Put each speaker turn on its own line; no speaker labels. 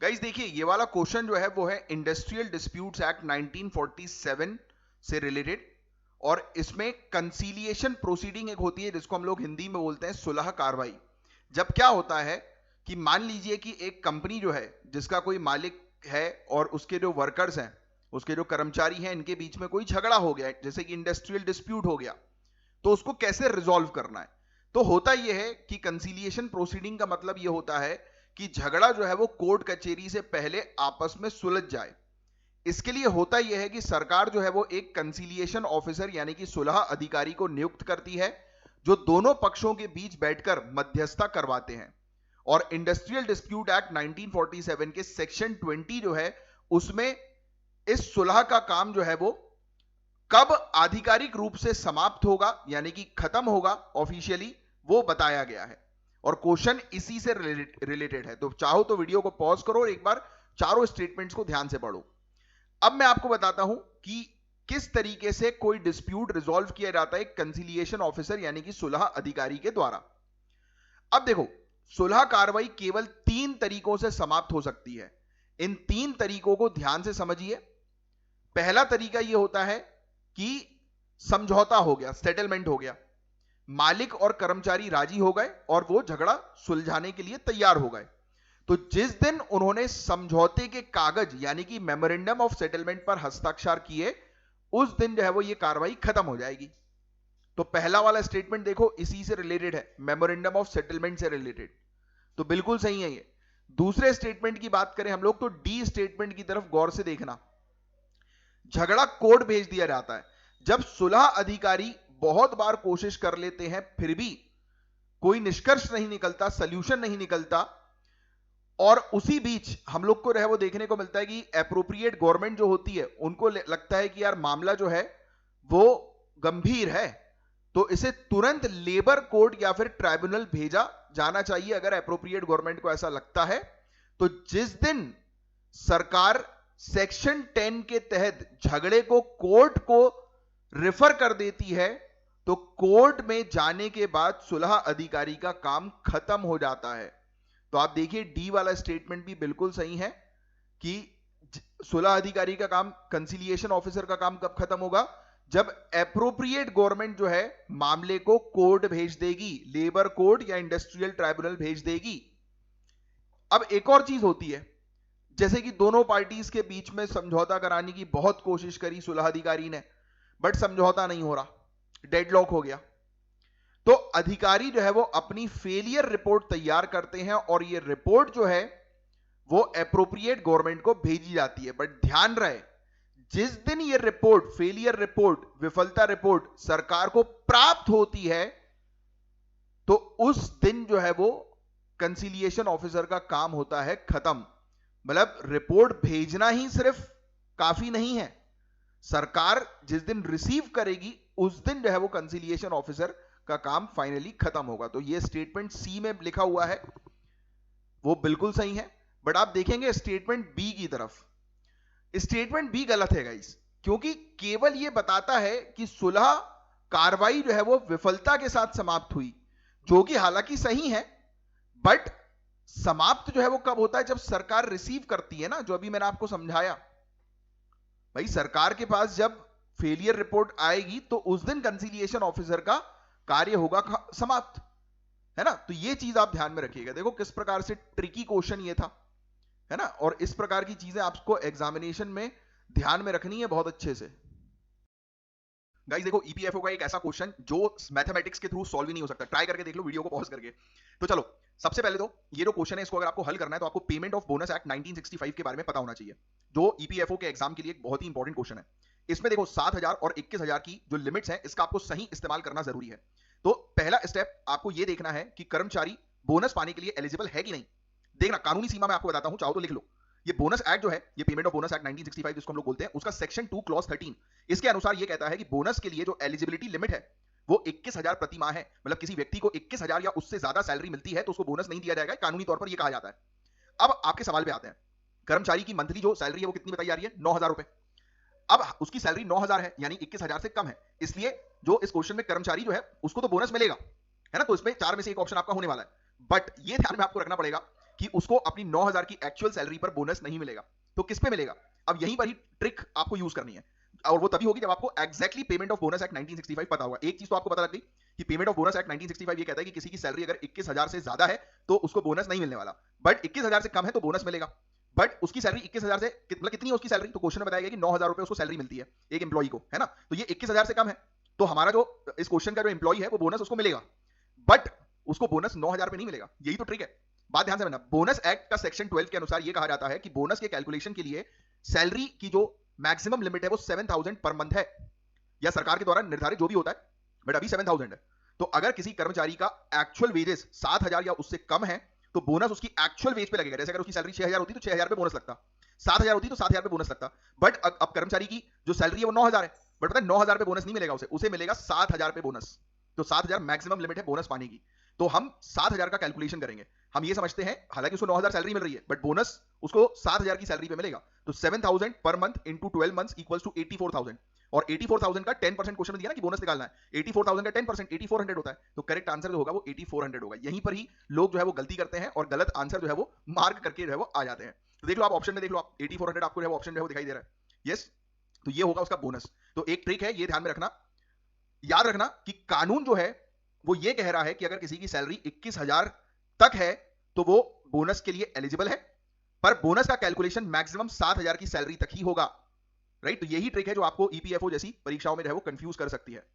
Guys देखिए, ये वाला क्वेश्चन जो है वो है इंडस्ट्रियल डिस्प्यूट्स एक्ट 1947 से रिलेटेड। और इसमें कंसीलिएशन प्रोसीडिंग एक होती है जिसको हम लोग हिंदी में बोलते हैं सुलह कार्रवाई। जब क्या होता है कि मान लीजिए कि एक कंपनी जो है जिसका कोई मालिक है और उसके जो वर्कर्स हैं, उसके जो कर्मचारी हैं, इनके बीच में कोई झगड़ा हो गया है, जैसे कि इंडस्ट्रियल डिस्प्यूट हो गया, तो उसको कैसे रिजॉल्व करना है। तो होता यह है कि कंसीलिएशन प्रोसीडिंग का मतलब यह होता है कि झगड़ा जो है वो कोर्ट कचहरी से पहले आपस में सुलझ जाए। इसके लिए होता यह है कि सरकार जो है वो एक कंसीलिएशन ऑफिसर यानी कि सुलह अधिकारी को नियुक्त करती है, जो दोनों पक्षों के बीच बैठकर मध्यस्थता करवाते हैं। और इंडस्ट्रियल डिस्प्यूट एक्ट 1947 के सेक्शन 20 जो है उसमें इस सुलह का काम जो है वो कब आधिकारिक रूप से समाप्त होगा यानी कि खत्म होगा ऑफिशियली, वो बताया गया है। और क्वेश्चन इसी से रिलेटेड है। तो चाहो तो वीडियो को पॉज करो और एक बार चारों स्टेटमेंट्स को ध्यान से पढ़ो। अब मैं आपको बताता हूं कि किस तरीके से कोई डिस्प्यूट रिजॉल्व किया जाता है कंसीलिएशन ऑफिसर यानी कि सुलह अधिकारी के द्वारा। अब देखो, सुलह कार्रवाई केवल 3 तरीकों से समाप्त हो सकती है। इन 3 तरीकों को ध्यान से समझिए। पहला तरीका यह होता है कि समझौता हो गया, सेटलमेंट हो गया, मालिक और कर्मचारी राजी हो गए और वो झगड़ा सुलझाने के लिए तैयार हो गए। तो जिस दिन उन्होंने समझौते के कागज यानी कि मेमोरेंडम ऑफ सेटलमेंट पर हस्ताक्षर किए, उस दिन जो है वो ये कार्रवाई खत्म हो जाएगी। तो पहला वाला स्टेटमेंट देखो इसी से रिलेटेड है, मेमोरेंडम ऑफ सेटलमेंट से रिलेटेड, तो बिल्कुल सही है ये। दूसरे स्टेटमेंट की बात करें हम लोग तो डी स्टेटमेंट की तरफ गौर से देखना। झगड़ा कोर्ट भेज दिया जाता है। जब सुलह अधिकारी बहुत बार कोशिश कर लेते हैं फिर भी कोई निष्कर्ष नहीं निकलता, सॉल्यूशन नहीं निकलता, और उसी बीच हम लोग को रहे वो देखने को मिलता है कि एप्रोप्रिएट गवर्नमेंट जो होती है उनको लगता है कि यार मामला जो है वो गंभीर है, तो इसे तुरंत लेबर कोर्ट या फिर ट्राइब्यूनल भेजा जाना चाहिए अगर एप्रोप्रिएट गवर्नमेंट को ऐसा लगता है। तो जिस दिन सरकार सेक्शन 10 के तहत झगड़े को कोर्ट को रेफर कर देती है, तो कोर्ट में जाने के बाद सुलह अधिकारी का काम खत्म हो जाता है। तो आप देखिए डी वाला स्टेटमेंट भी बिल्कुल सही है कि सुलह अधिकारी का काम, कंसीलिएशन ऑफिसर का काम कब खत्म होगा, जब एप्रोप्रिएट गवर्नमेंट जो है मामले को कोर्ट भेज देगी, लेबर कोर्ट या इंडस्ट्रियल ट्राइब्यूनल भेज देगी। अब एक और चीज होती है, जैसे कि दोनों पार्टीज के बीच में समझौता कराने की बहुत कोशिश करी सुलह अधिकारी ने, बट समझौता नहीं हो रहा, डेडलॉक हो गया। तो अधिकारी जो है वो अपनी फेलियर रिपोर्ट तैयार करते हैं और ये रिपोर्ट जो है वो एप्रोप्रिएट गवर्नमेंट को भेजी जाती है। बट ध्यान रहे, जिस दिन ये रिपोर्ट, फेलियर रिपोर्ट, विफलता रिपोर्ट सरकार को प्राप्त होती है, तो उस दिन जो है वो कंसीलिएशन ऑफिसर का काम होता है खत्म। मतलब रिपोर्ट भेजना ही सिर्फ काफी नहीं है, सरकार जिस दिन रिसीव करेगी उस दिन जो है वो कंसीलिएशन ऑफिसर का काम फाइनली खत्म होगा। तो ये स्टेटमेंट सी में लिखा हुआ है वो बिल्कुल सही है। बट आप देखेंगे स्टेटमेंट बी की तरफ, स्टेटमेंट बी गलत है गाइस, क्योंकि केवल ये बताता है कि सुलह कार्रवाई जो है वो विफलता के साथ समाप्त हुई, जो कि हालांकि सही है, बट समाप्त जो है वो कब होता है, जब सरकार रिसीव करती है ना, जो अभी मैंने आपको समझाया। भाई सरकार के पास जब फेलियर रिपोर्ट आएगी तो उस दिन कंसीलिएशन ऑफिसर का कार्य होगा समाप्त, है ना। तो ये चीज आप ध्यान में रखिएगा। देखो किस प्रकार से ट्रिकी क्वेश्चन ये था, है ना, और इस प्रकार की चीजें आपको एग्जामिनेशन में ध्यान में रखनी है बहुत अच्छे से। गाइस देखो, ईपीएफओ का एक ऐसा क्वेश्चन जो मैथमेटिक्स के थ्रू सॉल्व ही नहीं हो सकता। ट्राई करके देख लो वीडियो को पॉज करके। तो चलो सबसे पहले तो ये जो क्वेश्चन है इसको अगर आपको हल करना है तो आपको पेमेंट ऑफ बोनस एक्ट 1965 के बारे में पता होना चाहिए, जो ईपीएफओ के एग्जाम के लिए एक बहुत ही इंपॉर्टेंट क्वेश्चन है। इसमें देखो 7,000 और 21,000 की जो लिमिट्स है इसका आपको सही इस्तेमाल करना जरूरी है। तो पहला स्टेप आपको यह देखना है कि कर्मचारी बोनस पाने के लिए एलिजिबल है कि नहीं। देखना कानूनी सीमा में आपको बताता हूं, चाहो तो लिख लो। ये बोनस एक्ट जो है, ये पेमेंट ऑफ बोनस एक्ट 1965 जिसको हम लोग बोलते हैं, उसका सेक्शन 2 क्लॉज 13 इसके अनुसार ये कहता है कि बोनस के लिए जो एलिजिबिलिटी लिमिट है वो 21,000 प्रति माह है। मतलब किसी व्यक्ति को 21,000 या उससे ज्यादा सैलरी मिलती है तो उसको बोनस नहीं दिया जाएगा, कानूनी तौर पर यह कहा जाता है। अब आपके सवाल पे आते हैं, कर्मचारी की मंथली जो सैलरी है वो कितनी बताई जा रही है, 9,000 रुपए। अब उसकी सैलरी 9,000 है यानी 21,000 से कम है, इसलिए जो इस क्वेश्चन में कर्मचारी जो है उसको तो बोनस मिलेगा, है ना। तो इसमें 4 में से एक ऑप्शन आपका होने वाला है। बट ये ध्यान में आपको रखना पड़ेगा कि उसको अपनी 9,000 की एक्चुअल सैलरी पर बोनस नहीं मिलेगा। तो किस पे मिलेगा? अब यहीं पर ही ट्रिक आपको यूज करनी है, और वो तभी होगी जब आपको exactly payment of bonus act 1965 पता होगा। एक चीज तो आपको पता लग गई कि पेमेंट ऑफ बोनस एक्ट 1965 ये कहता है कि किसी की सैलरी अगर 21,000 से ज्यादा है तो उसको बोनस नहीं मिलने वाला, बट 21,000 से कम है तो बोनस मिलेगा। बट उसकी सैलरी 21,000 से मतलब कितनी है उसकी सैलरी, तो क्वेश्चन में बताया गया कि 9,000 रुपए उसको सैलरी मिलती है एक एम्प्लॉई को, है ना। तो ये 21,000 से कम है, तो हमारा जो इस क्वेश्चन का जो एम्प्लॉई है वो बोनस उसको मिलेगा, बट उसको बोनस 9,000 पे नहीं मिलेगा। यही तो ट्रिक है। बात ध्यान से समझना, बोनस एक्ट का सेक्शन 12 के अनुसार ये कहा जाता है कि बोनस के कैलकुलेशन के लिए सैलरी की जो मैक्सिमम लिमिट है वो 7,000 पर मंथ है, या सरकार के द्वारा निर्धारित जो भी होता है, बट अभी 7,000 है। तो अगर किसी कर्मचारी का एक्चुअल वेजेस 7,000 या उससे कम है तो बोनस उसकी एक्चुअल वेज पे लगेगा। जैसे अगर उसकी सैलरी 6,000 होती तो 6,000 पे बोनस लगता, 7,000 होती तो 7,000 पे बोनस लगता। बट अब कर्मचारी की जो सैलरी है वो 9,000 है, बट पता है 9,000 पे बोनस नहीं मिलेगा उसे मिलेगा 7,000 पे बोनस। तो 7,000 मैक्सिमम लिमिट है बोनस पाने की। तो हम 7,000 का कैलकुलेशन करेंगे। हम ये समझते हैं हालांकि उसको 9,000 सैलरी मिल रही है, बट बोनस उसको 7,000 की सैलरी पे मिलेगा। तो 7,000 पर month into 12 months equals to 84,000, और 84,000 का 10% क्वेश्चन में दिया ना कि बोनस निकालना है, 84,000 का 10% 8400 होता है। तो करेक्ट आंसर जो होगा वो 8400 होगा। यहीं पर ही लोग जो है वो गलती करते हैं और गलत आंसर जो है वो मार्क करके जो है वो आ जाते हैं। तो देख लो आप ऑप्शन में, देख लो आप 8400 आपको जो है वो ऑप्शन जो है वो दिखाई दे रहा है। यस, तो ये होगा उसका बोनस। तो एक ट्रिक है, ये ध्यान में रखना, याद रखना कि कानून जो है वो ये कह रहा है कि अगर किसी की सैलरी 21,000 तक है तो वो बोनस के लिए एलिजिबल है, पर बोनस का कैलकुलेशन मैक्सिमम 7,000 की सैलरी तक ही होगा। राइट, तो यही ट्रिक है जो आपको ईपीएफओ जैसी परीक्षाओं में जो है वो कंफ्यूज कर सकती है।